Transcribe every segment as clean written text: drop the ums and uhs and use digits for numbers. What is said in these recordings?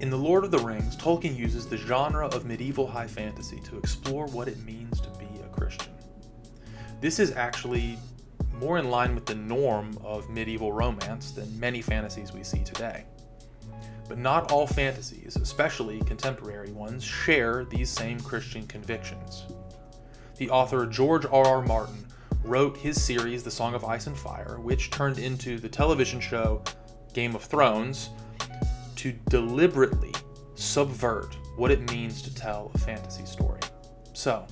In The Lord of the Rings, Tolkien uses the genre of medieval high fantasy to explore what it means to be a Christian. This is actually more in line with the norm of medieval romance than many fantasies we see today. But not all fantasies, especially contemporary ones, share these same Christian convictions. The author George R.R. Martin wrote his series The Song of Ice and Fire, which turned into the television show Game of Thrones, to deliberately subvert what it means to tell a fantasy story. So,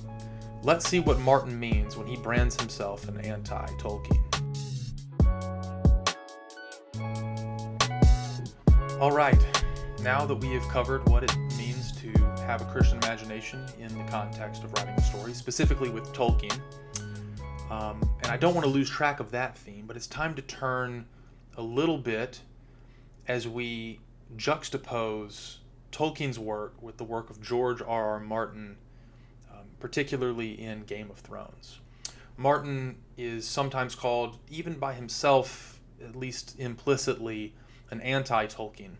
let's see what Martin means when he brands himself an anti-Tolkien. Alright, now that we have covered what it means to have a Christian imagination in the context of writing a story, specifically with Tolkien, and I don't want to lose track of that theme, but it's time to turn a little bit as we juxtapose Tolkien's work with the work of George R.R. Martin, particularly in Game of Thrones. Martin is sometimes called, even by himself, at least implicitly, an anti-Tolkien.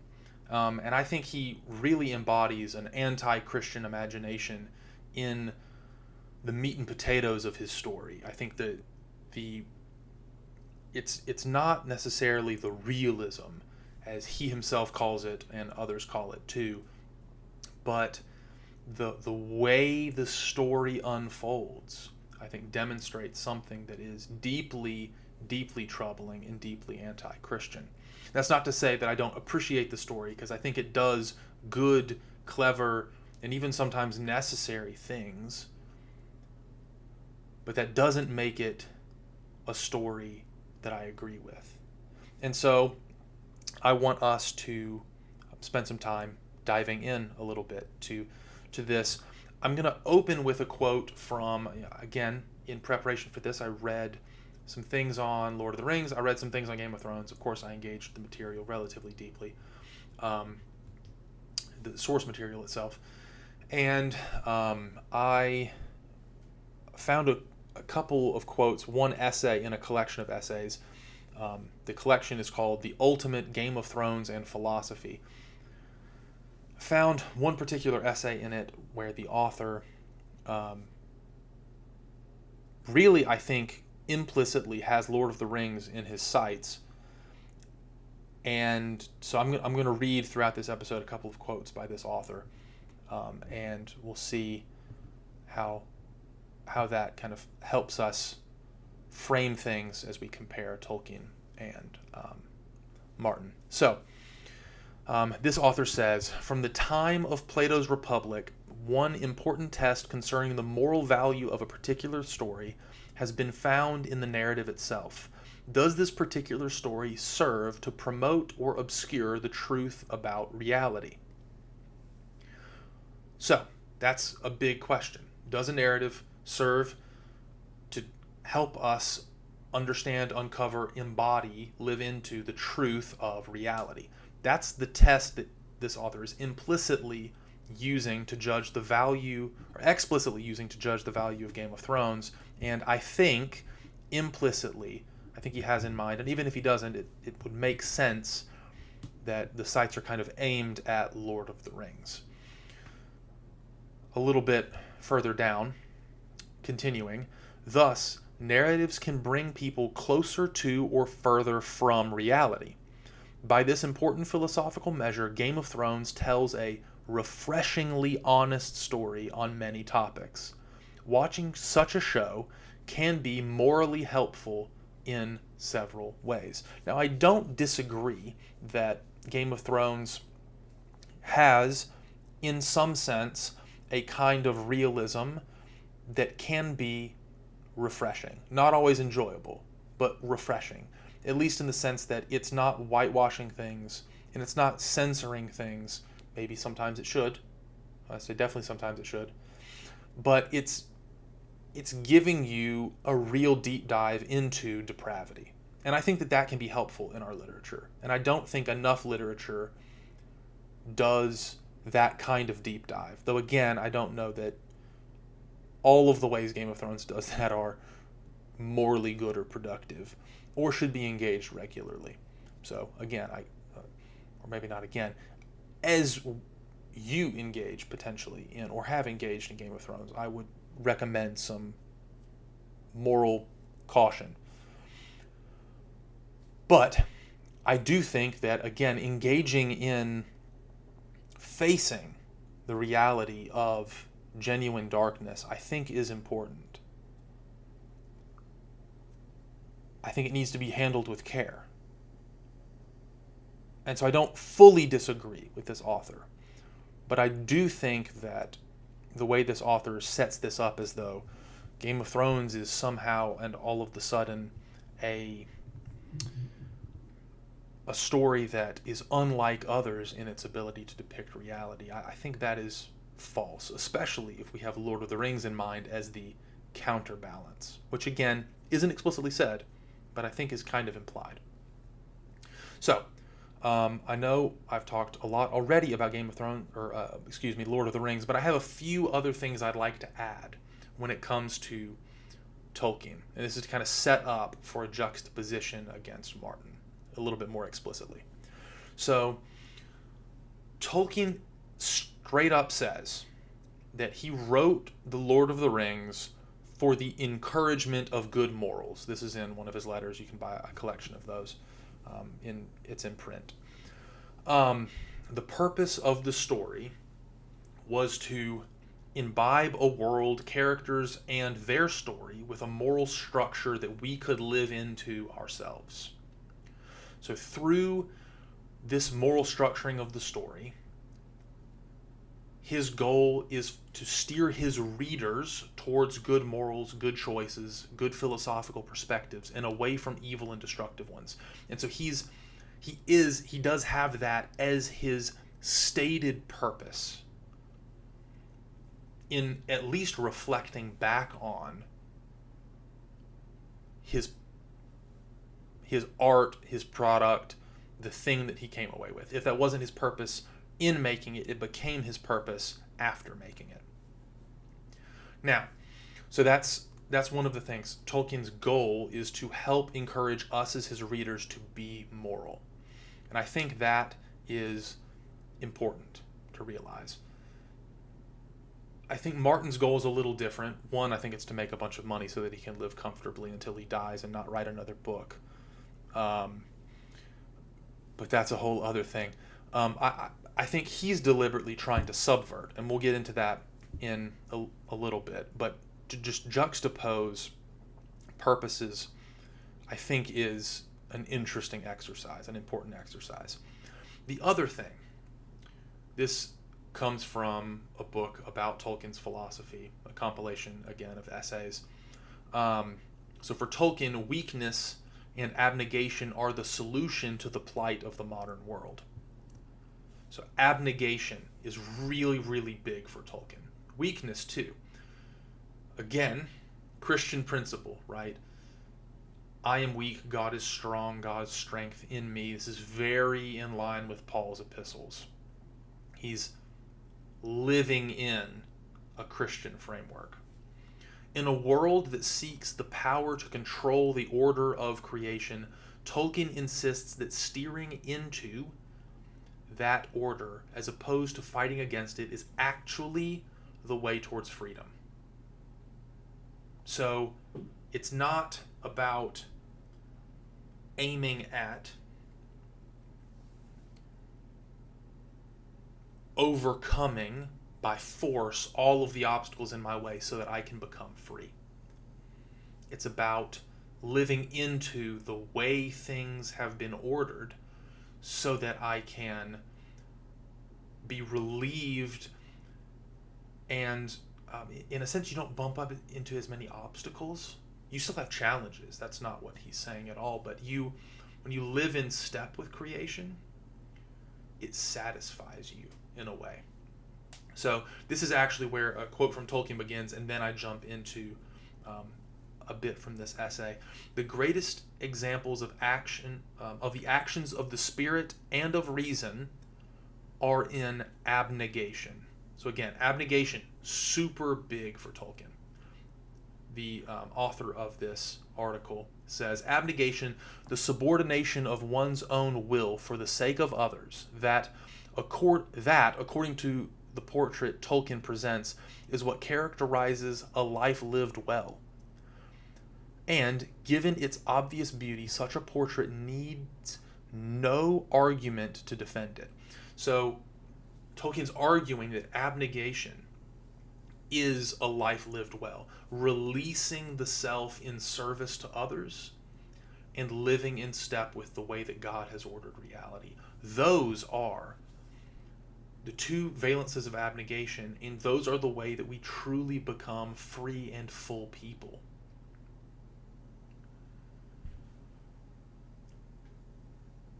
And I think he really embodies an anti-Christian imagination in the meat and potatoes of his story. I think that it's not necessarily the realism, as he himself calls it and others call it too, but the way the story unfolds, I think, demonstrates something that is deeply, deeply troubling and deeply anti-Christian. That's not to say that I don't appreciate the story, because I think it does good, clever, and even sometimes necessary things, but that doesn't make it a story that I agree with. And so I want us to spend some time diving in a little bit to this. I'm going to open with a quote from, again, in preparation for this, I read some things on Lord of the Rings. I read some things on Game of Thrones. Of course, I engaged the material relatively deeply, the source material itself. And I found a couple of quotes, one essay in a collection of essays. The collection is called The Ultimate Game of Thrones and Philosophy. I found one particular essay in it where the author really, I think, implicitly has Lord of the Rings in his sights. And so I'm going to read throughout this episode a couple of quotes by this author, and we'll see how that kind of helps us frame things as we compare Tolkien and Martin. So, this author says, from the time of Plato's Republic, one important test concerning the moral value of a particular story has been found in the narrative itself. Does this particular story serve to promote or obscure the truth about reality? So, that's a big question. Does a narrative serve to help us understand, uncover, embody, live into the truth of reality? That's the test that this author is implicitly using to judge the value, or explicitly using to judge the value of Game of Thrones. And I think implicitly, I think he has in mind, and even if he doesn't, it would make sense that the sights are kind of aimed at Lord of the Rings. A little bit further down, continuing, thus, narratives can bring people closer to or further from reality. By this important philosophical measure, Game of Thrones tells a refreshingly honest story on many topics. Watching such a show can be morally helpful in several ways. Now, I don't disagree that Game of Thrones has, in some sense, a kind of realism that can be refreshing. Not always enjoyable, but refreshing. At least in the sense that it's not whitewashing things, and it's not censoring things. Maybe sometimes it should. I say definitely sometimes it should. But it's giving you a real deep dive into depravity. And I think that can be helpful in our literature. And I don't think enough literature does that kind of deep dive. Though again, I don't know that all of the ways Game of Thrones does that are morally good or productive, or should be engaged regularly. So again, or maybe not again, as you engage potentially in, or have engaged in Game of Thrones, I would recommend some moral caution. But I do think that, again, engaging in facing the reality of genuine darkness, I think is important. I think it needs to be handled with care. And so I don't fully disagree with this author. But I do think that the way this author sets this up as though Game of Thrones is somehow and all of the sudden a story that is unlike others in its ability to depict reality, I think that is false, especially if we have Lord of the Rings in mind as the counterbalance, which again isn't explicitly said, but I think is kind of implied. So, I know I've talked a lot already about Game of Thrones, Lord of the Rings, but I have a few other things I'd like to add when it comes to Tolkien. And this is kind of set up for a juxtaposition against Martin a little bit more explicitly. So, Tolkien straight up says that he wrote The Lord of the Rings for the encouragement of good morals. This is in one of his letters. You can buy a collection of those. It's in print. The purpose of the story was to imbibe a world, characters, and their story with a moral structure that we could live into ourselves. So through this moral structuring of the story, his goal is to steer his readers towards good morals, good choices, good philosophical perspectives, and away from evil and destructive ones. And so he does have that as his stated purpose in at least reflecting back on his art, his product, the thing that he came away with. If that wasn't his purpose in making it, it became his purpose after making it. Now, so that's one of the things. Tolkien's goal is to help encourage us as his readers to be moral. And I think that is important to realize. I think Martin's goal is a little different. One, I think it's to make a bunch of money so that he can live comfortably until he dies and not write another book. But that's a whole other thing. I think he's deliberately trying to subvert, and we'll get into that in a little bit. But to just juxtapose purposes, I think is an interesting exercise, an important exercise. The other thing, this comes from a book about Tolkien's philosophy, a compilation, again, of essays. So for Tolkien, weakness and abnegation are the solution to the plight of the modern world. So abnegation is really, really big for Tolkien. Weakness, too. Again, Christian principle, right? I am weak, God is strong, God's strength in me. This is very in line with Paul's epistles. He's living in a Christian framework. In a world that seeks the power to control the order of creation, Tolkien insists that steering into that order, as opposed to fighting against it, is actually the way towards freedom. So it's not about aiming at overcoming by force all of the obstacles in my way so that I can become free. It's about living into the way things have been ordered so that I can be relieved, and in a sense you don't bump up into as many obstacles. You still have challenges, that's not what he's saying at all, but when you live in step with creation, it satisfies you in a way. So this is actually where a quote from Tolkien begins, and then I jump into a bit from this essay. The greatest examples of action, of the actions of the spirit and of reason, are in abnegation. So again, abnegation, super big for Tolkien. The author of this article says, abnegation, the subordination of one's own will for the sake of others, that According to the portrait Tolkien presents, is what characterizes a life lived well. And given its obvious beauty, such a portrait needs no argument to defend it. So Tolkien's arguing that abnegation is a life lived well, releasing the self in service to others and living in step with the way that God has ordered reality. Those are the two valences of abnegation, and those are the way that we truly become free and full people.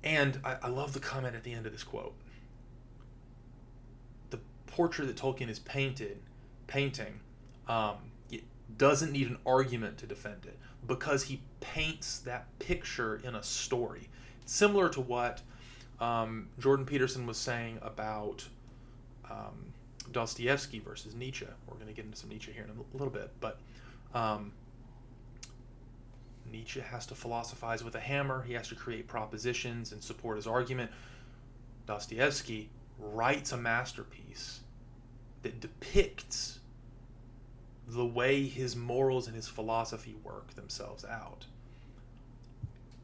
And I love the comment at the end of this quote. The portrait that Tolkien is painting, it doesn't need an argument to defend it, because he paints that picture in a story. It's similar to what Jordan Peterson was saying about Dostoevsky versus Nietzsche. We're going to get into some Nietzsche here in a little bit, but Nietzsche has to philosophize with a hammer. He has to create propositions and support his argument. Dostoevsky writes a masterpiece that depicts the way his morals and his philosophy work themselves out.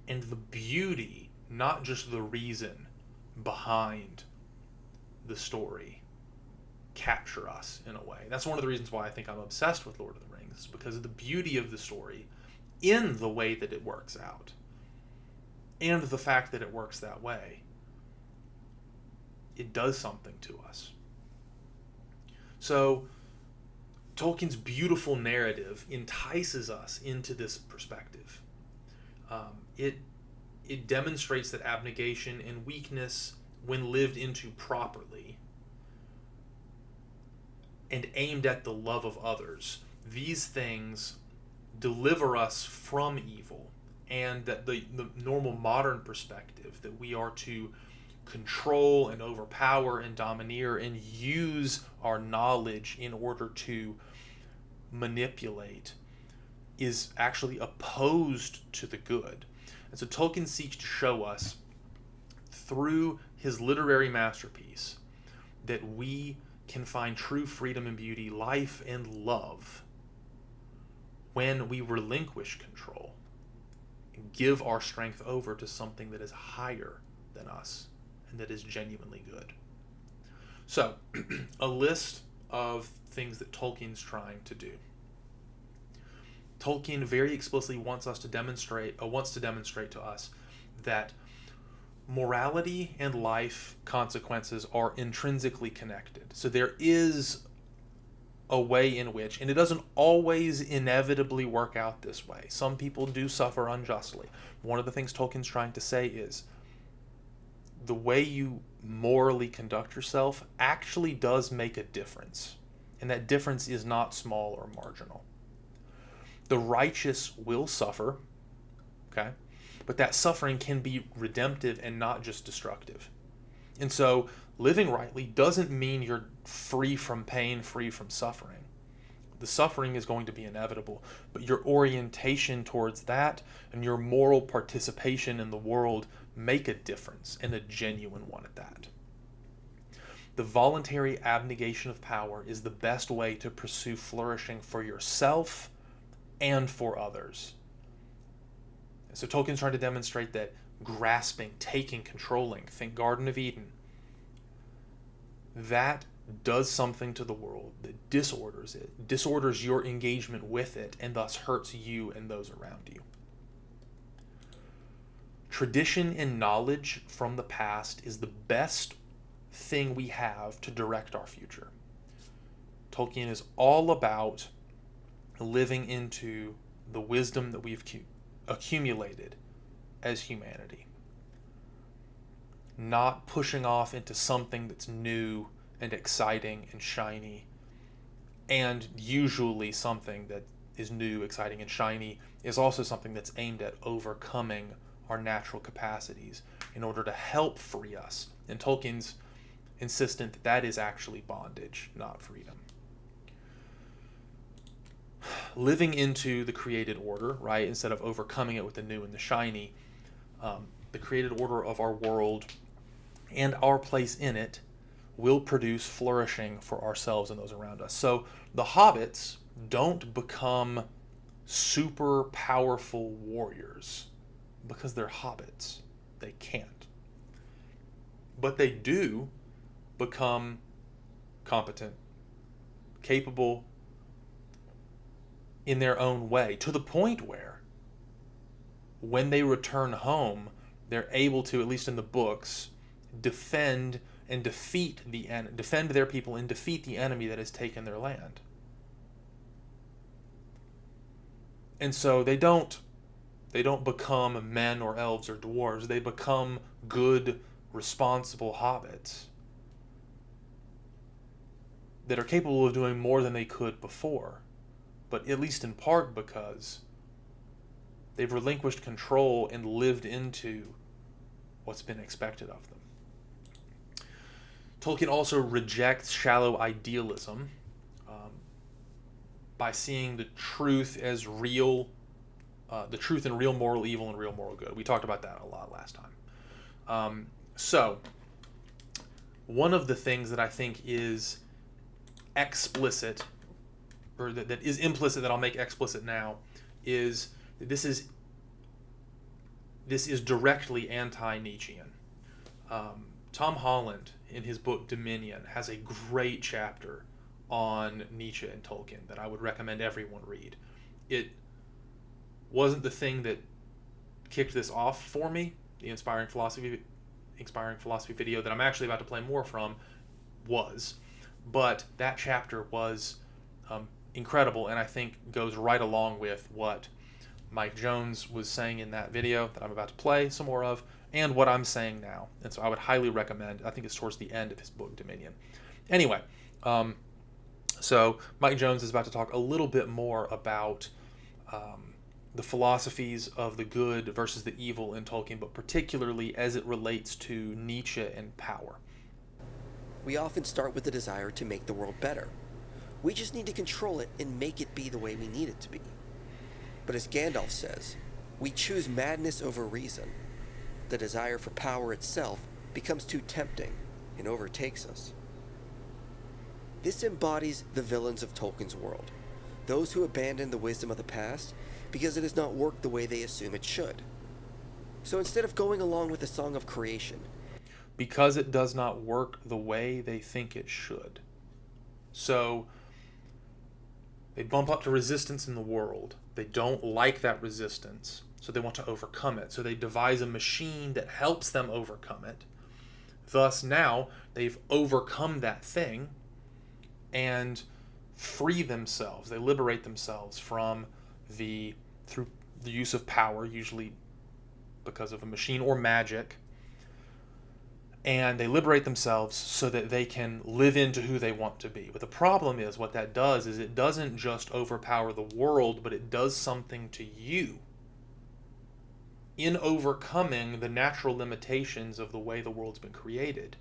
And the beauty, not just the reason behind the story, capture us in a way. That's one of the reasons why I think I'm obsessed with Lord of the Rings, because of the beauty of the story in the way that it works out, and the fact that it works that way. It does something to us. So Tolkien's beautiful narrative entices us into this perspective. It demonstrates that abnegation and weakness, when lived into properly and aimed at the love of others, these things deliver us from evil, and that the normal modern perspective that we are to control and overpower and domineer and use our knowledge in order to manipulate is actually opposed to the good. And so Tolkien seeks to show us through his literary masterpiece that we can find true freedom and beauty, life and love, when we relinquish control and give our strength over to something that is higher than us and that is genuinely good. So, a list of things that Tolkien's trying to do. Tolkien very explicitly wants to demonstrate to us that morality and life consequences are intrinsically connected. So there is a way in which, and it doesn't always inevitably work out this way. Some people do suffer unjustly. One of the things Tolkien's trying to say is the way you morally conduct yourself actually does make a difference. And that difference is not small or marginal. The righteous will suffer, okay? But that suffering can be redemptive and not just destructive. And so living rightly doesn't mean you're free from pain, free from suffering. The suffering is going to be inevitable, but your orientation towards that and your moral participation in the world make a difference, and a genuine one at that. The voluntary abnegation of power is the best way to pursue flourishing for yourself and for others. So Tolkien's trying to demonstrate that grasping, taking, controlling, think Garden of Eden, that does something to the world that disorders it, disorders your engagement with it, and thus hurts you and those around you. Tradition and knowledge from the past is the best thing we have to direct our future. Tolkien is all about living into the wisdom that we've accumulated as humanity, not pushing off into something that's new and exciting and shiny. And usually something that is new, exciting, and shiny is also something that's aimed at overcoming our natural capacities in order to help free us. And Tolkien's insistent that that is actually bondage, not freedom. Living into the created order, right, instead of overcoming it with the new and the shiny, the created order of our world and our place in it will produce flourishing for ourselves and those around us. So the hobbits don't become super powerful warriors because they're hobbits. They can't. But they do become competent, capable in their own way, to the point where when they return home, they're able to, at least in the books, defend their people and defeat the enemy that has taken their land. And so they don't become men or elves or dwarves. They become good, responsible hobbits that are capable of doing more than they could before, but at least in part because they've relinquished control and lived into what's been expected of them. Tolkien also rejects shallow idealism by seeing the truth as real, the truth in real moral evil and real moral good. We talked about that a lot last time. So, one of the things that I think is explicit, or that is implicit that I'll make explicit now, is that this is directly anti-Nietzschean. Tom Holland, in his book Dominion, has a great chapter on Nietzsche and Tolkien that I would recommend everyone read. It wasn't the thing that kicked this off for me. The inspiring philosophy video that I'm actually about to play more from was, but that chapter was incredible, and I think goes right along with what Mike Jones was saying in that video that I'm about to play some more of, and what I'm saying now. And so I would highly recommend. I think it's towards the end of his book Dominion. Anyway, so Mike Jones is about to talk a little bit more about the philosophies of the good versus the evil in Tolkien, but particularly as it relates to Nietzsche and power. We often start with the desire to make the world better. We just need to control it and make it be the way we need it to be. But as Gandalf says, we choose madness over reason. The desire for power itself becomes too tempting and overtakes us. This embodies the villains of Tolkien's world, those who abandon the wisdom of the past because it has not worked the way they assume it should. So instead of going along with the song of creation, because it does not work the way they think it should. So they bump up to resistance in the world. They don't like that resistance, so they want to overcome it. So they devise a machine that helps them overcome it. Thus now they've overcome that thing and free themselves. They liberate themselves from through the use of power, usually because of a machine or magic. And they liberate themselves so that they can live into who they want to be. But the problem is, what that does is it doesn't just overpower the world, but it does something to you. In overcoming the natural limitations of the way the world's been created,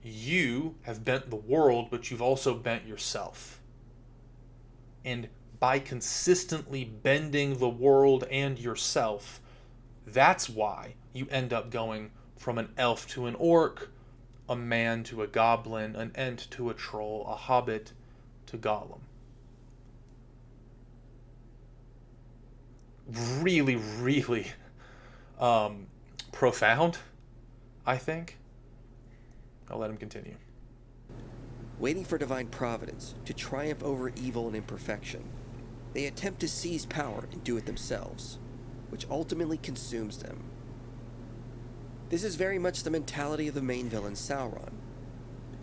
you have bent the world, but you've also bent yourself. And by consistently bending the world and yourself, that's why you end up going from an elf to an orc, a man to a goblin, an ent to a troll, a hobbit to Gollum. Really, really profound, I think. I'll let him continue. waiting for divine providence to triumph over evil and imperfection, they attempt to seize power and do it themselves, which ultimately consumes them. This is very much the mentality of the main villain, Sauron.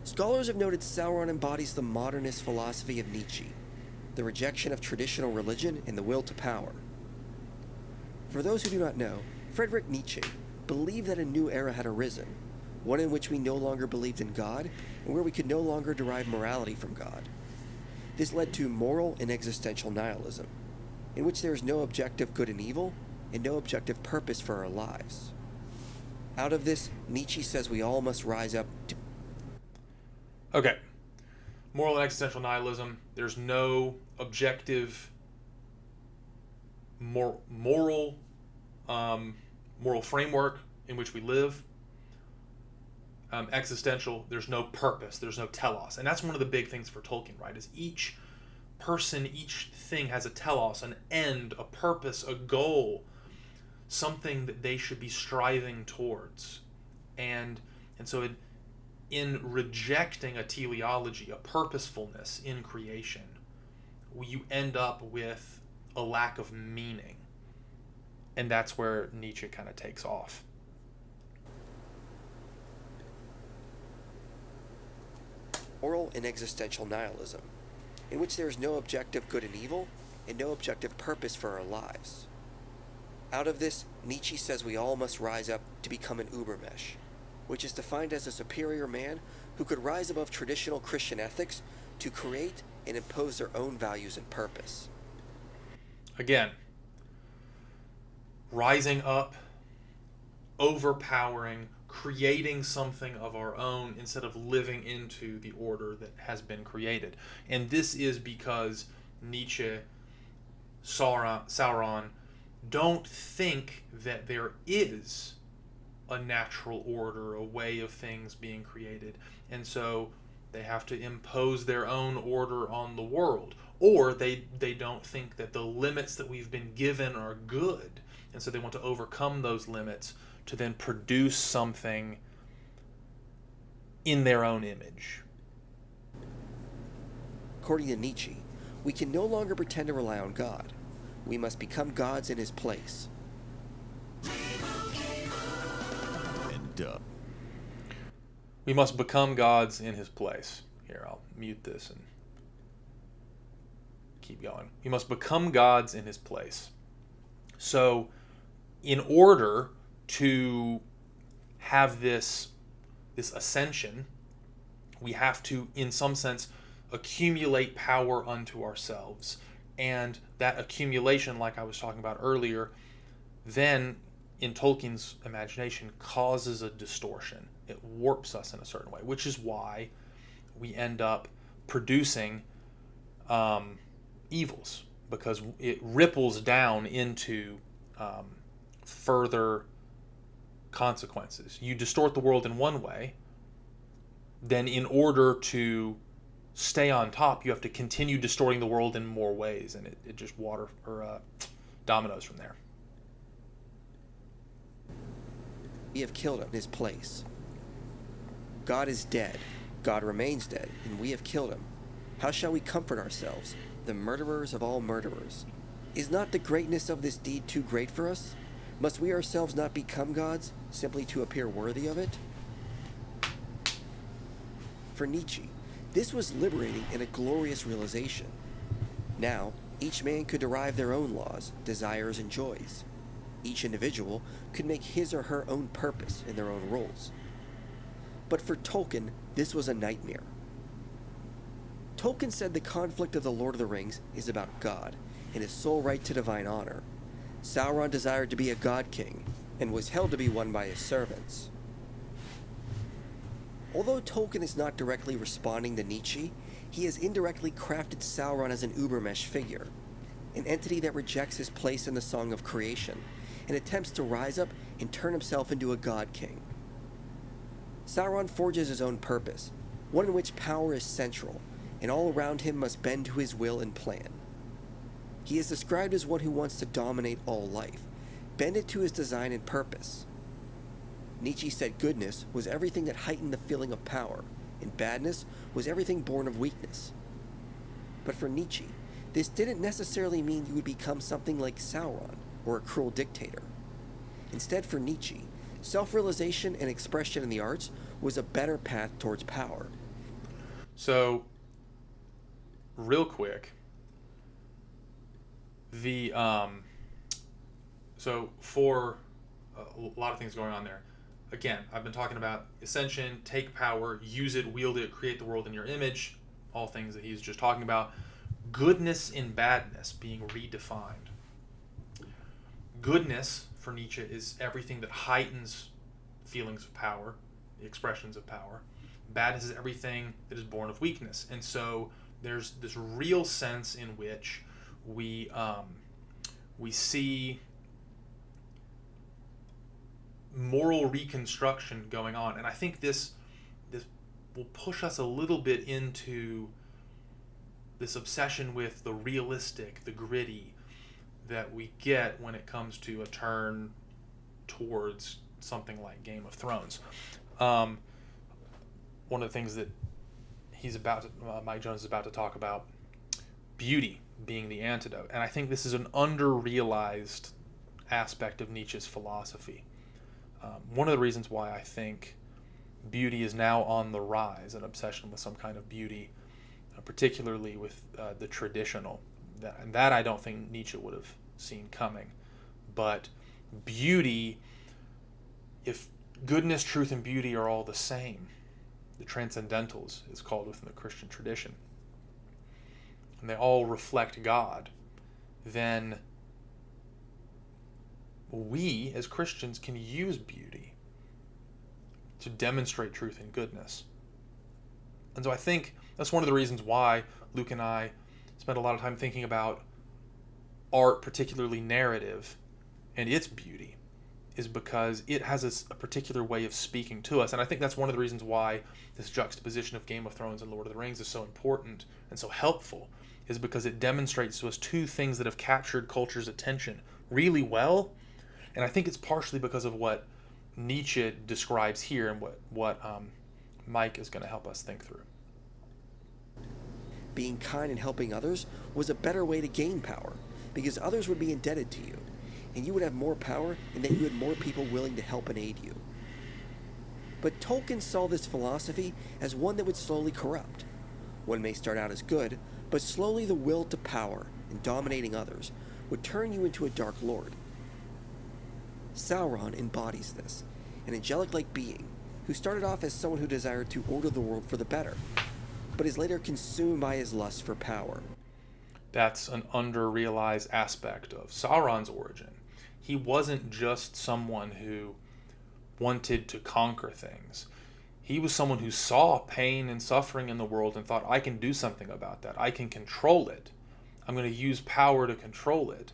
Scholars have noted Sauron embodies the modernist philosophy of Nietzsche, the rejection of traditional religion and the will to power. For those who do not know, Friedrich Nietzsche believed that a new era had arisen, one in which we no longer believed in God and where we could no longer derive morality from God. This led to moral and existential nihilism, in which there is no objective good and evil and no objective purpose for our lives. Out of this, Nietzsche says we all must rise up to... Okay. Moral and existential nihilism. There's no objective moral framework in which we live. Existential, there's no purpose, there's no telos. And that's one of the big things for Tolkien, right? Is each person, each thing has a telos, an end, a purpose, a goal, something that they should be striving towards. And so in rejecting a teleology, a purposefulness in creation, you end up with a lack of meaning. And that's where Nietzsche kind of takes off. Moral and existential nihilism, in which there is no objective good and evil, and no objective purpose for our lives. Out of this, Nietzsche says we all must rise up to become an Übermensch, which is defined as a superior man who could rise above traditional Christian ethics to create and impose their own values and purpose. Again, rising up, overpowering, creating something of our own instead of living into the order that has been created. And this is because Nietzsche, Sauron don't think that there is a natural order, a way of things being created. And so they have to impose their own order on the world. Or they don't think that the limits that we've been given are good. And so they want to overcome those limits to then produce something in their own image. According to Nietzsche, we can no longer pretend to rely on God. We must become gods in his place. We must become gods in his place. Here, I'll mute this and keep going. We must become gods in his place. So, in order to have this ascension, we have to, in some sense, accumulate power unto ourselves. And that accumulation, like I was talking about earlier, then, in Tolkien's imagination, causes a distortion. It warps us in a certain way, which is why we end up producing evils, because it ripples down into further consequences. You distort the world in one way, then in order to stay on top, you have to continue distorting the world in more ways, and it just dominoes from there. We have killed him in his place. God is dead. God remains dead, and we have killed him. How shall we comfort ourselves, the murderers of all murderers? Is not the greatness of this deed too great for us? Must we ourselves not become gods, simply to appear worthy of it? For Nietzsche, this was liberating and a glorious realization. Now, each man could derive their own laws, desires, and joys. Each individual could make his or her own purpose in their own roles. But for Tolkien, this was a nightmare. Tolkien said the conflict of the Lord of the Rings is about God and his sole right to divine honor. Sauron desired to be a god king and was held to be one by his servants. Although Tolkien is not directly responding to Nietzsche, he has indirectly crafted Sauron as an Übermensch figure, an entity that rejects his place in the song of creation and attempts to rise up and turn himself into a god king. Sauron forges his own purpose, one in which power is central, and all around him must bend to his will and plan. He is described as one who wants to dominate all life, bend it to his design and purpose. Nietzsche said goodness was everything that heightened the feeling of power, and badness was everything born of weakness. But for Nietzsche, this didn't necessarily mean you would become something like Sauron or a cruel dictator. Instead, for Nietzsche, self-realization and expression in the arts was a better path towards power. So, real quick, so for a lot of things going on there. Again, I've been talking about ascension, take power, use it, wield it, create the world in your image, all things that he's just talking about. Goodness and badness being redefined. Goodness, for Nietzsche, is everything that heightens feelings of power, the expressions of power. Badness is everything that is born of weakness. And so there's this real sense in which we see moral reconstruction going on. And I think this will push us a little bit into this obsession with the realistic, the gritty that we get when it comes to a turn towards something like Game of Thrones. One of the things that Mike Jones is about to talk about, beauty being the antidote. And I think this is an under-realized aspect of Nietzsche's philosophy. One of the reasons why I think beauty is now on the rise, an obsession with some kind of beauty, particularly with the traditional. That I don't think Nietzsche would have seen coming. But beauty, if goodness, truth, and beauty are all the same, the transcendentals is called within the Christian tradition, and they all reflect God, then we as Christians can use beauty to demonstrate truth and goodness. And so I think that's one of the reasons why Luke and I spent a lot of time thinking about art, particularly narrative, and its beauty, is because it has a particular way of speaking to us. And I think that's one of the reasons why this juxtaposition of Game of Thrones and Lord of the Rings is so important and so helpful, is because it demonstrates to us two things that have captured culture's attention really well. And I think it's partially because of what Nietzsche describes here and what Mike is going to help us think through. Being kind and helping others was a better way to gain power, because others would be indebted to you, and you would have more power in that you had more people willing to help and aid you. But Tolkien saw this philosophy as one that would slowly corrupt. One may start out as good, but slowly the will to power and dominating others would turn you into a Dark Lord. Sauron embodies this, an angelic-like being who started off as someone who desired to order the world for the better, but is later consumed by his lust for power. That's an under-realized aspect of Sauron's origin. He wasn't just someone who wanted to conquer things. He was someone who saw pain and suffering in the world and thought, I can do something about that. I can control it. I'm going to use power to control it.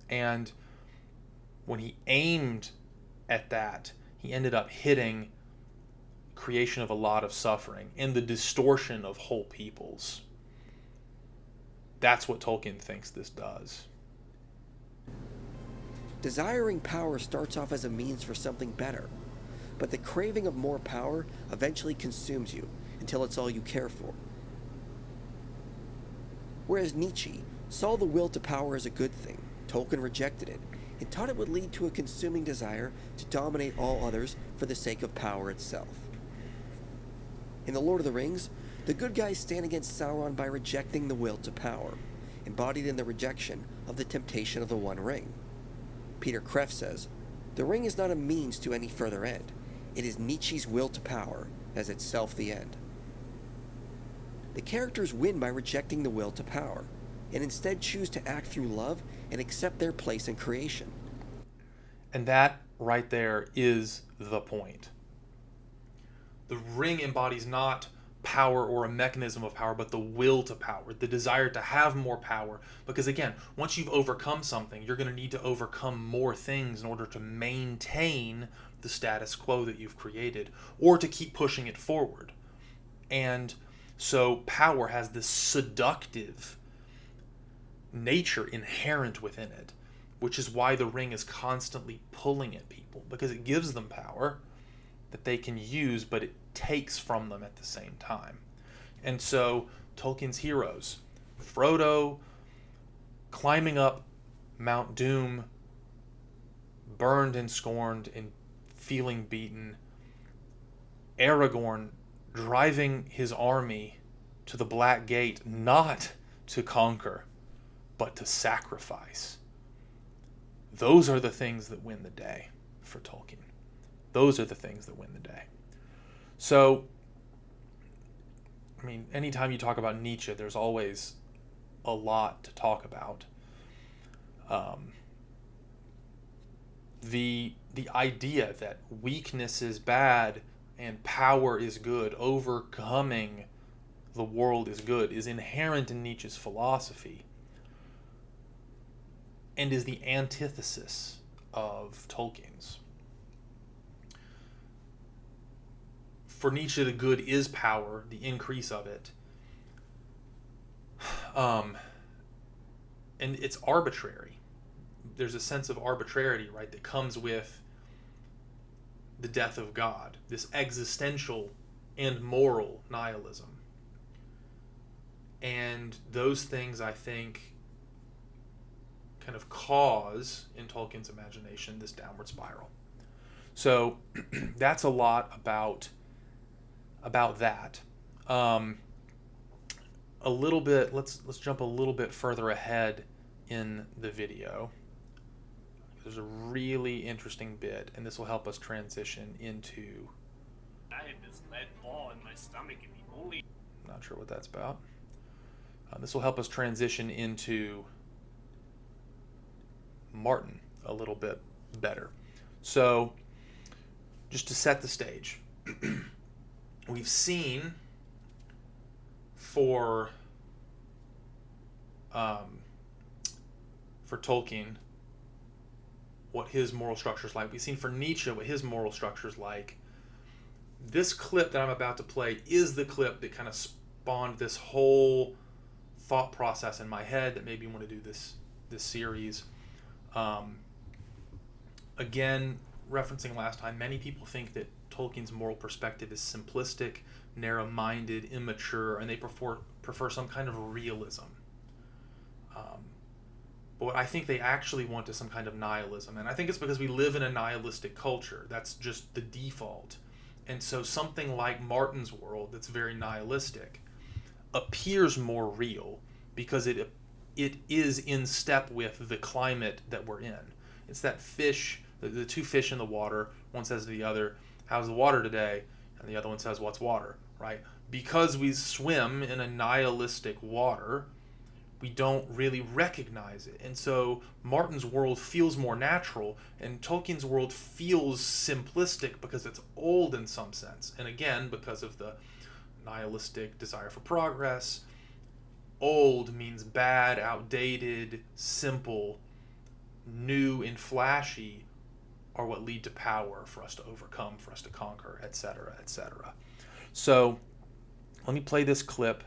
And when he aimed at that, he ended up hitting creation of a lot of suffering and the distortion of whole peoples. That's what Tolkien thinks this does. Desiring power starts off as a means for something better, but the craving of more power eventually consumes you until it's all you care for. Whereas Nietzsche saw the will to power as a good thing, Tolkien rejected it and taught it would lead to a consuming desire to dominate all others for the sake of power itself. In The Lord of the Rings, the good guys stand against Sauron by rejecting the will to power, embodied in the rejection of the temptation of the One Ring. Peter Kreeft says, "The ring is not a means to any further end. It is Nietzsche's will to power as itself the end." The characters win by rejecting the will to power, and instead choose to act through love and accept their place in creation. And that right there is the point. The ring embodies not power or a mechanism of power, but the will to power, the desire to have more power. Because again, once you've overcome something, you're going to need to overcome more things in order to maintain the status quo that you've created or to keep pushing it forward. And so power has this seductive nature inherent within it, which is why the ring is constantly pulling at people, because it gives them power that they can use, but it takes from them at the same time. And so Tolkien's heroes, Frodo climbing up Mount Doom, burned and scorned and feeling beaten, Aragorn driving his army to the Black Gate, not to conquer, but to sacrifice. Those are the things that win the day for Tolkien. Those are the things that win the day. So, I mean, anytime you talk about Nietzsche, there's always a lot to talk about. The idea that weakness is bad and power is good, overcoming the world is good, is inherent in Nietzsche's philosophy and is the antithesis of Tolkien's. for Nietzsche, the good is power, the increase of it. And it's arbitrary. There's a sense of arbitrarity, right, that comes with the death of God, this existential and moral nihilism. And those things, I think, kind of cause, in Tolkien's imagination, this downward spiral. So that's a lot about that. A little bit. Let's jump a little bit further ahead in the video. There's a really interesting bit, and this will help us transition into. I had this lead ball in my stomach, and the only. Not sure what that's about. This will help us transition into Martin a little bit better. So, just to set the stage, we've seen for Tolkien what his moral structure is like. We've seen for Nietzsche what his moral structure is like. This clip that I'm about to play is the clip that kind of spawned this whole thought process in my head that made me want to do this series. Again, referencing last time, many people think that Tolkien's moral perspective is simplistic, narrow-minded, immature, and they prefer some kind of realism. But what I think they actually want is some kind of nihilism. And I think it's because we live in a nihilistic culture. That's just the default. And so something like Martin's world that's very nihilistic appears more real because it is in step with the climate that we're in. It's that fish, the two fish in the water. One says to the other, "How's the water today?" And the other one says, "What's water?" Right? Because we swim in a nihilistic water, we don't really recognize it. And so Martin's world feels more natural, and Tolkien's world feels simplistic because it's old in some sense. And again, because of the nihilistic desire for progress, old means bad, outdated, simple. New and flashy are what lead to power for us to overcome, for us to conquer, etc., etc. So let me play this clip.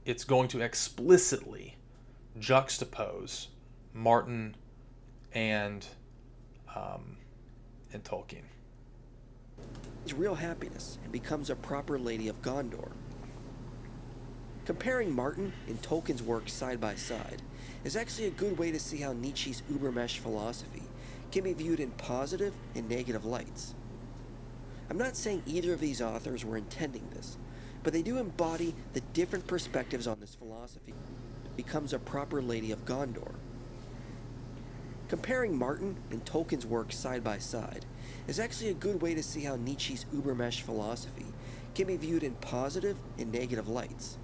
It's going to explicitly juxtapose Martin and Tolkien. Real happiness and becomes a proper lady of Gondor. Comparing Martin and Tolkien's work side by side is actually a good way to see how Nietzsche's Übermensch philosophy can be viewed in positive and negative lights. I'm not saying either of these authors were intending this, but they do embody the different perspectives on this philosophy. Becomes a proper lady of Gondor. Comparing Martin and Tolkien's work side by side is actually a good way to see how Nietzsche's Übermensch philosophy can be viewed in positive and negative lights.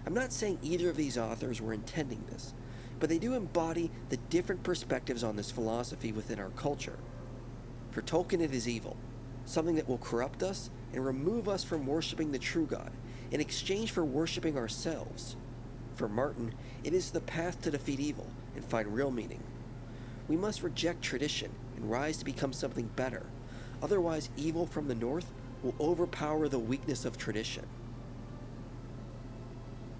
I'm not saying either of these authors were intending this, but they do embody the different perspectives on this philosophy within our culture. For Tolkien, it is evil, something that will corrupt us and remove us from worshiping the true God in exchange for worshiping ourselves. For Martin, it is the path to defeat evil and find real meaning. We must reject tradition and rise to become something better. Otherwise, evil from the north will overpower the weakness of tradition.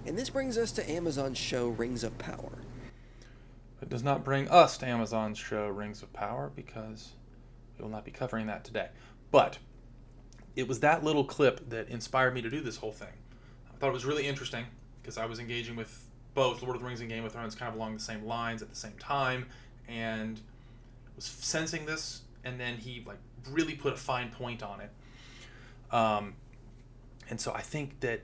And this brings us to Amazon's show Rings of Power. It does not bring us to Amazon's show Rings of Power because we will not be covering that today. But it was that little clip that inspired me to do this whole thing. I thought it was really interesting because I was engaging with both Lord of the Rings and Game of Thrones kind of along the same lines at the same time, and was sensing this, and then he really put a fine point on it. And so I think that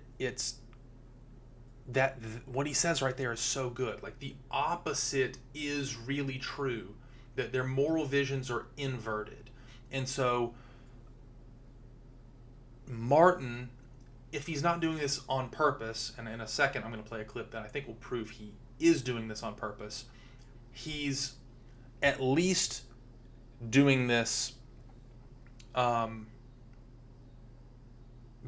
what he says right there is so good. The opposite is really true, that their moral visions are inverted. And so Martin, if he's not doing this on purpose, and in a second I'm going to play a clip that I think will prove he is doing this on purpose, he's at least doing this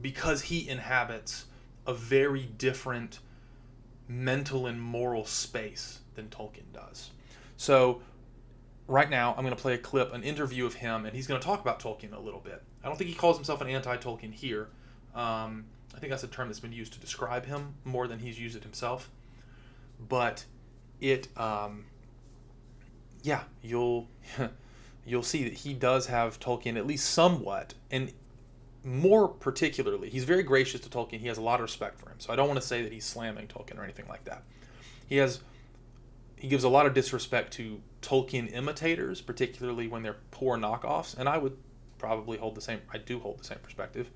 because he inhabits a very different mental and moral space than Tolkien does. So right now I'm going to play a clip, an interview of him, and he's going to talk about Tolkien a little bit. I don't think he calls himself an anti-Tolkien here. I think that's a term that's been used to describe him more than he's used it himself. But it, you'll see that he does have Tolkien at least somewhat, and more particularly, he's very gracious to Tolkien. He has a lot of respect for him. So I don't want to say that he's slamming Tolkien or anything like that. He gives a lot of disrespect to Tolkien imitators, particularly when they're poor knockoffs, and I would probably hold the same perspective.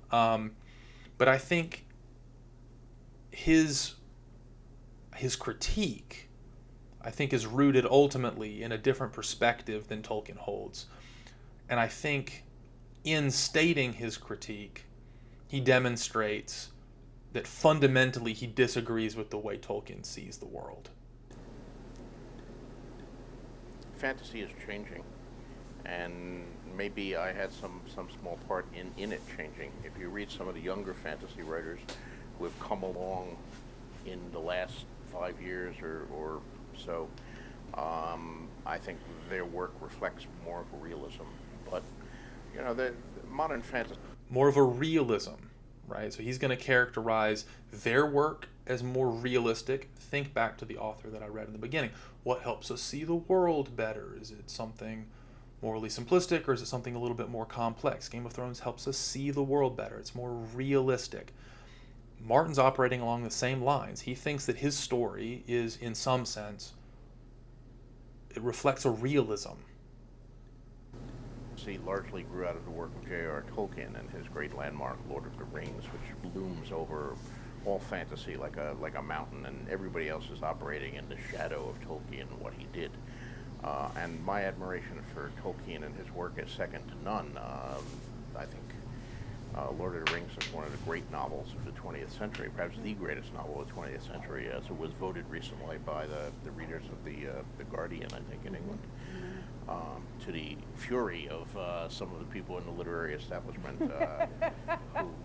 But I think his critique, I think, is rooted ultimately in a different perspective than Tolkien holds. And I think in stating his critique, he demonstrates that fundamentally he disagrees with the way Tolkien sees the world. Fantasy is changing, and maybe I had some small part in it changing. If you read some of the younger fantasy writers who have come along in the last 5 years or so, I think their work reflects more of a realism. But, the modern fantasy... More of a realism, right? So he's going to characterize their work as more realistic. Think back to the author that I read in the beginning. What helps us see the world better? Is it something morally simplistic, or is it something a little bit more complex? Game of Thrones helps us see the world better. It's more realistic. Martin's operating along the same lines. He thinks that his story is, in some sense, it reflects a realism. He largely grew out of the work of J.R. Tolkien and his great landmark, Lord of the Rings, which looms over all fantasy like a mountain, and everybody else is operating in the shadow of Tolkien and what he did. And my admiration for Tolkien and his work is second to none. I think Lord of the Rings is one of the great novels of the 20th century, perhaps the greatest novel of the 20th century, as it was voted recently by the readers of the Guardian, I think, in England. To the fury of some of the people in the literary establishment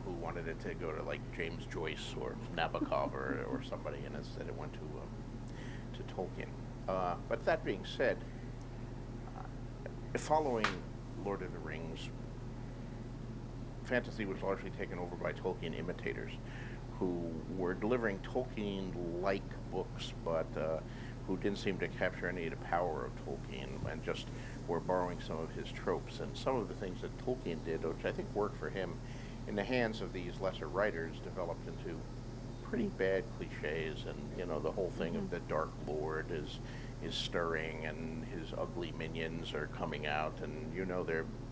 who wanted it to go to like James Joyce or Nabokov or somebody, and instead it went to Tolkien. But that being said, following Lord of the Rings, fantasy was largely taken over by Tolkien imitators who were delivering Tolkien-like books, but who didn't seem to capture any of the power of Tolkien and just were borrowing some of his tropes. And some of the things that Tolkien did, which I think worked for him, in the hands of these lesser writers, developed into pretty bad cliches. And, the whole thing of the Dark Lord is stirring, and his ugly minions are coming out, and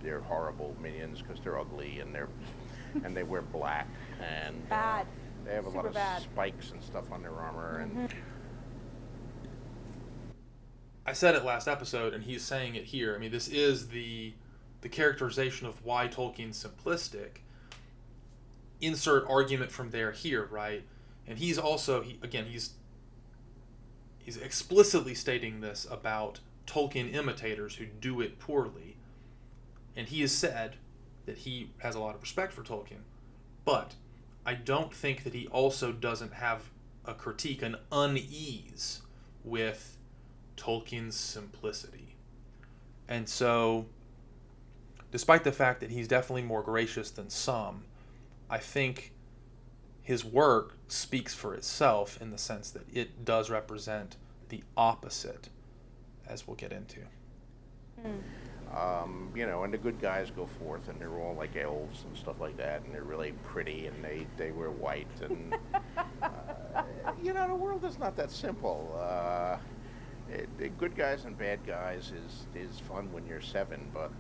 they're horrible minions because they're ugly, and they wear black, and bad. They have a lot of bad. spikes and stuff on their armor, and I said it last episode, and he's saying it here. I mean, this is the characterization of why Tolkien's simplistic. Insert argument from there here, right? And he's also, he's explicitly stating this about Tolkien imitators who do it poorly. And he has said that he has a lot of respect for Tolkien. But I don't think that he also doesn't have a critique, an unease with Tolkien's simplicity. And so, despite the fact that he's definitely more gracious than some, I think his work speaks for itself in the sense that it does represent the opposite, as we'll get into. And the good guys go forth, and they're all like elves and stuff like that, and they're really pretty, and they wear white, and the world is not that simple. Good guys and bad guys is fun when you're 7, but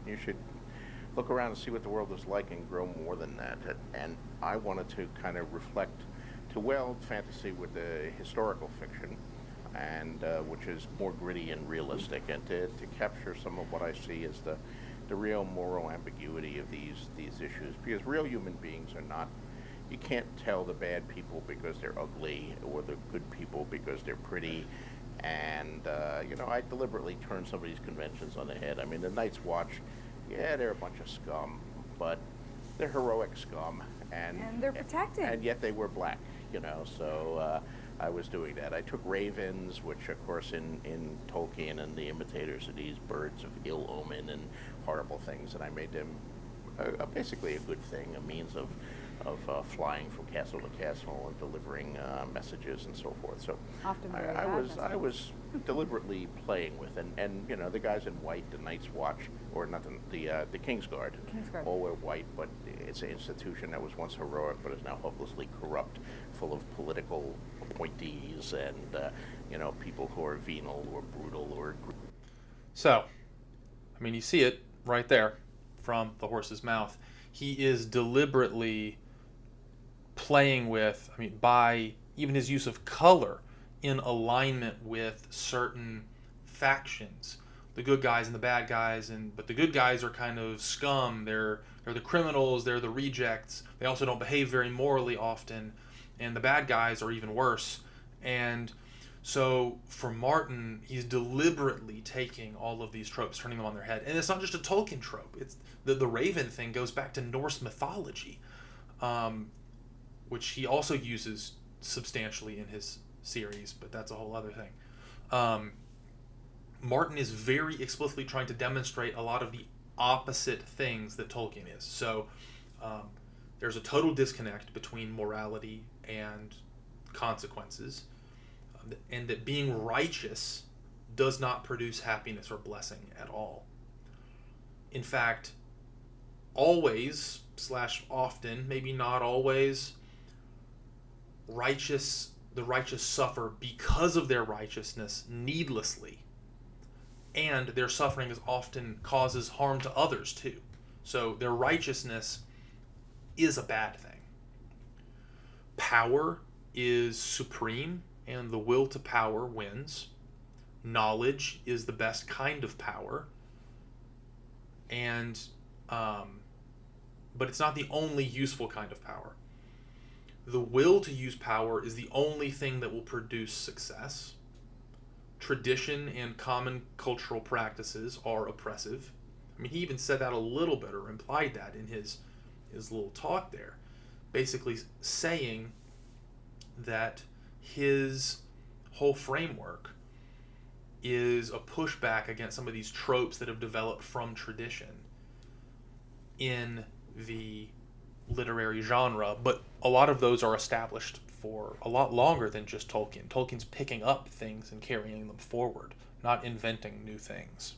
you should look around and see what the world is like and grow more than that. And I wanted to kind of reflect to weld fantasy with the historical fiction, and which is more gritty and realistic, and to capture some of what I see as the real moral ambiguity of these issues, because real human beings are not. You can't tell the bad people because they're ugly, or the good people because they're pretty. And, I deliberately turn some of these conventions on the head. I mean, the Night's Watch, they're a bunch of scum, but they're heroic scum. And they're protected. And yet they were black, so I was doing that. I took ravens, which of course in Tolkien and the imitators are these birds of ill omen and horrible things, and I made them basically a good thing, a means of flying from castle to castle and delivering messages and so forth. So Often very I bad was messages. deliberately playing with, and you know, the guys in white, the Night's Watch, or nothing, the Kingsguard, Kingsguard. all wear white, but it's an institution that was once heroic but is now hopelessly corrupt, full of political appointees and you know, people who are venal or brutal or. So, I mean, you see it right there from the horse's mouth. He is deliberately playing with, I mean, by even his use of color in alignment with certain factions, the good guys and the bad guys, but the good guys are kind of scum. They're the criminals. They're the rejects. They also don't behave very morally often, and the bad guys are even worse. And so for Martin, he's deliberately taking all of these tropes, turning them on their head. And it's not just a Tolkien trope. It's the Raven thing goes back to Norse mythology, which he also uses substantially in his series, but that's a whole other thing. Martin is very explicitly trying to demonstrate a lot of the opposite things that Tolkien is. So there's a total disconnect between morality and consequences, and that being righteous does not produce happiness or blessing at all. In fact, always / often, maybe not always, the righteous suffer because of their righteousness needlessly, and their suffering is often causes harm to others too. So their righteousness is a bad thing. Power is supreme, and the will to power wins. Knowledge is the best kind of power, and but it's not the only useful kind of power. The will to use power is the only thing that will produce success. Tradition and common cultural practices are oppressive. I mean, he even said that a little bit, or implied that in his little talk there, basically saying that his whole framework is a pushback against some of these tropes that have developed from tradition in the literary genre, but a lot of those are established for a lot longer than just Tolkien. Tolkien's picking up things and carrying them forward, not inventing new things.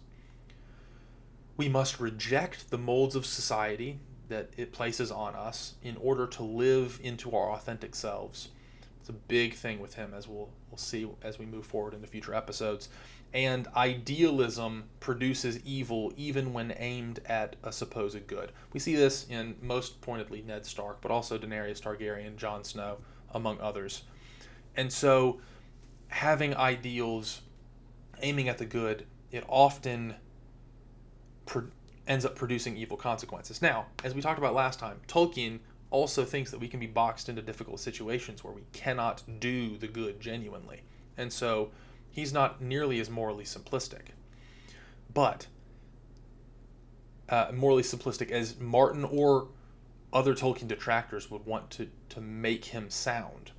We must reject the molds of society that it places on us in order to live into our authentic selves. It's a big thing with him, as we'll see as we move forward into future episodes. And idealism produces evil even when aimed at a supposed good. We see this in, most pointedly, Ned Stark, but also Daenerys Targaryen, Jon Snow, among others. And so having ideals aiming at the good, it often ends up producing evil consequences. Now, as we talked about last time, Tolkien also thinks that we can be boxed into difficult situations where we cannot do the good genuinely. And so he's not nearly as morally simplistic. But morally simplistic as Martin or other Tolkien detractors would want to make him sound.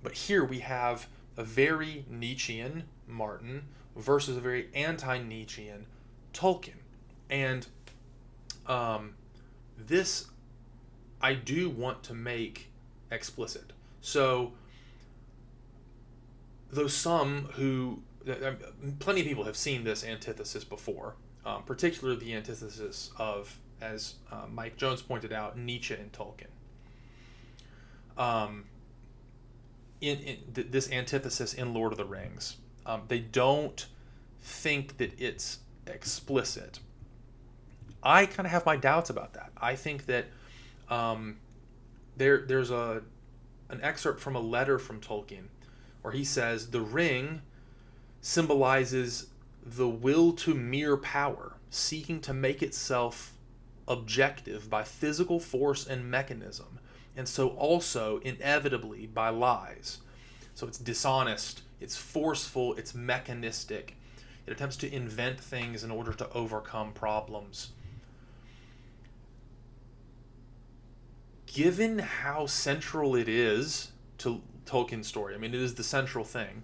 But here we have a very Nietzschean Martin versus a very anti-Nietzschean Tolkien. And this I do want to make explicit. So, though plenty of people have seen this antithesis before, particularly the antithesis of, as Mike Jones pointed out, Nietzsche and Tolkien. This antithesis in Lord of the Rings, they don't think that it's explicit. I kind of have my doubts about that. I think that there's an excerpt from a letter from Tolkien where he says the ring symbolizes the will to mere power, seeking to make itself objective by physical force and mechanism, and so also inevitably by lies. So it's dishonest, it's forceful, it's mechanistic. It attempts to invent things in order to overcome problems. Given how central it is to Tolkien's story. I mean, it is the central thing.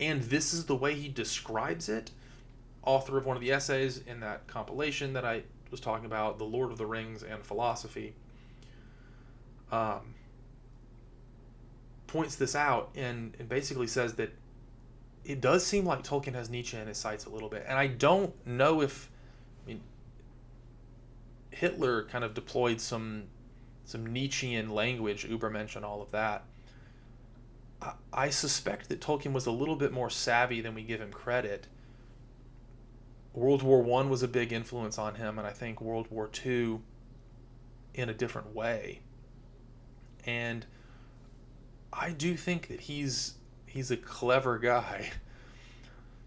And this is the way he describes it. Author of one of the essays in that compilation that I was talking about, The Lord of the Rings and Philosophy, points this out and basically says that it does seem like Tolkien has Nietzsche in his sights a little bit. And I don't know if, I mean, Hitler kind of deployed some Nietzschean language, Übermensch and all of that. I suspect that Tolkien was a little bit more savvy than we give him credit. World War I was a big influence on him, and I think World War II in a different way. And I do think that he's a clever guy.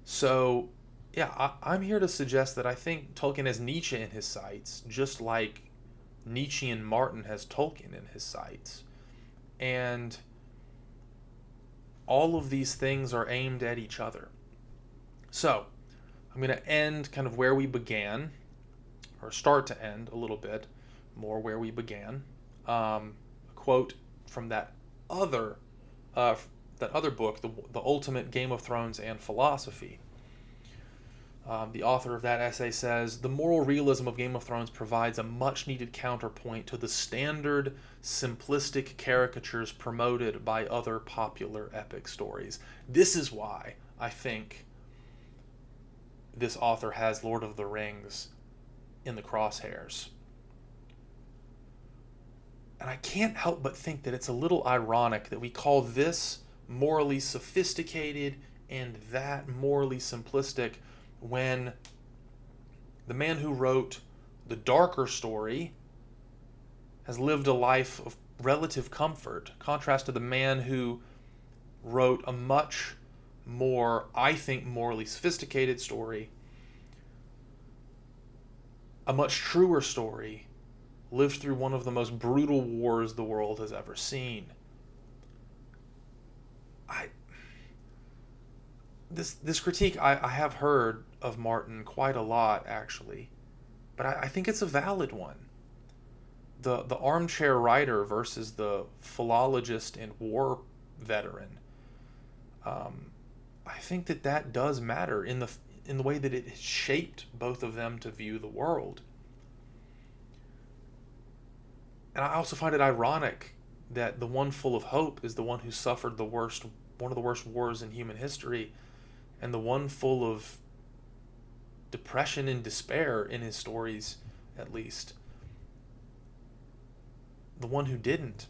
So, yeah, I'm here to suggest that I think Tolkien has Nietzsche in his sights, just like Nietzschean Martin has Tolkien in his sights. And all of these things are aimed at each other. So, I'm going to end kind of where we began, or start to end a little bit more where we began. A quote from that other book, the Ultimate Game of Thrones and Philosophy. The author of that essay says, "The moral realism of Game of Thrones provides a much-needed counterpoint to the standard, simplistic caricatures promoted by other popular epic stories." This is why I think this author has Lord of the Rings in the crosshairs. And I can't help but think that it's a little ironic that we call this morally sophisticated and that morally simplistic when the man who wrote the darker story has lived a life of relative comfort, contrast to the man who wrote a much more, I think, morally sophisticated story, a much truer story, lived through one of the most brutal wars the world has ever seen. This critique I have heard of Martin quite a lot, actually, but I think it's a valid one. The armchair writer versus the philologist and war veteran. I think that does matter in the way that it shaped both of them to view the world. And I also find it ironic that the one full of hope is the one who suffered one of the worst wars in human history, and the one full of depression and despair in his stories, at least, the one who didn't.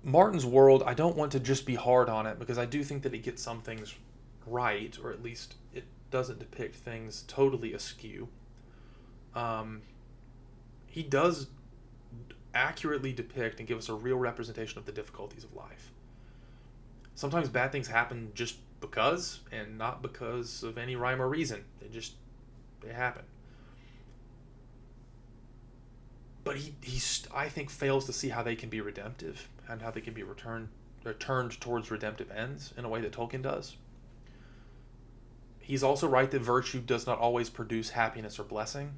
Martin's world, I don't want to just be hard on it, because I do think that it gets some things right, or at least it doesn't depict things totally askew. He does accurately depict and give us a real representation of the difficulties of life. Sometimes bad things happen just because, and not because of any rhyme or reason. They happen. But he I think, fails to see how they can be redemptive and how they can be turned towards redemptive ends in a way that Tolkien does. He's also right that virtue does not always produce happiness or blessing.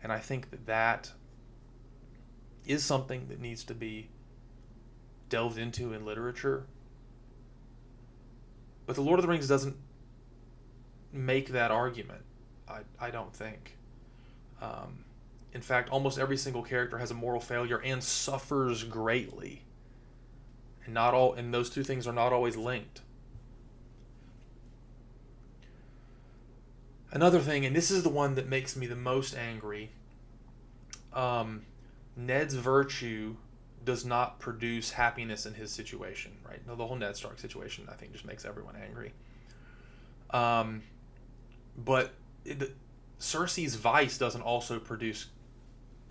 And I think that is something that needs to be delved into in literature. But The Lord of the Rings doesn't make that argument, I don't think. In fact, almost every single character has a moral failure and suffers greatly. And those two things are not always linked. Another thing, and this is the one that makes me the most angry, Ned's virtue does not produce happiness in his situation, right? No, the whole Ned Stark situation, I think, just makes everyone angry. But Cersei's vice doesn't also produce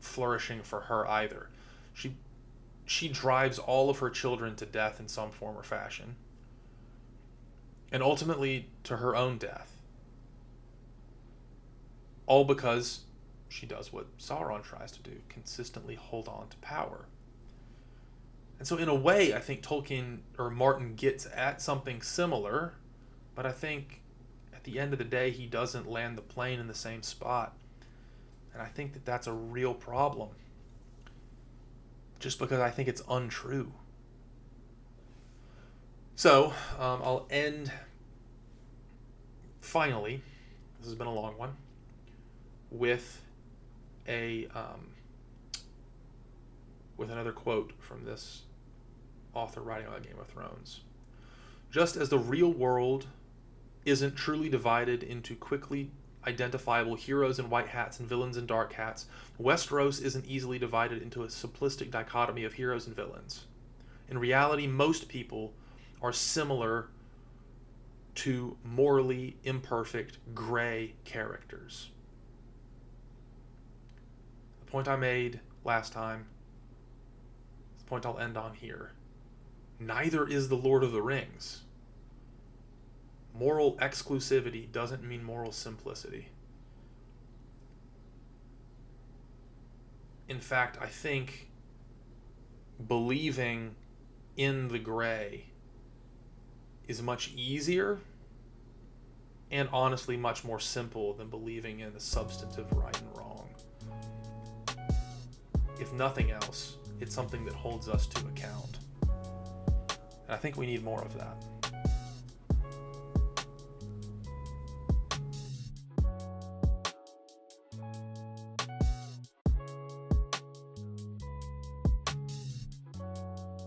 flourishing for her either. She drives all of her children to death in some form or fashion, and ultimately to her own death. All because she does what Sauron tries to do, consistently hold on to power. And so in a way, I think Martin gets at something similar, but I think at the end of the day, he doesn't land the plane in the same spot. And I think that's a real problem. Just because I think it's untrue. So, I'll end, finally, this has been a long one, with with another quote from this author writing about Game of Thrones. Just as the real world isn't truly divided into quickly identifiable heroes in white hats and villains in dark hats, Westeros isn't easily divided into a simplistic dichotomy of heroes and villains. In reality, most people are similar to morally imperfect gray characters. The point I made last time, the point I'll end on here. Neither is the Lord of the Rings. Moral exclusivity doesn't mean moral simplicity. In fact, I think believing in the gray is much easier and honestly much more simple than believing in the substantive right and wrong. If nothing else, it's something that holds us to account. And I think we need more of that.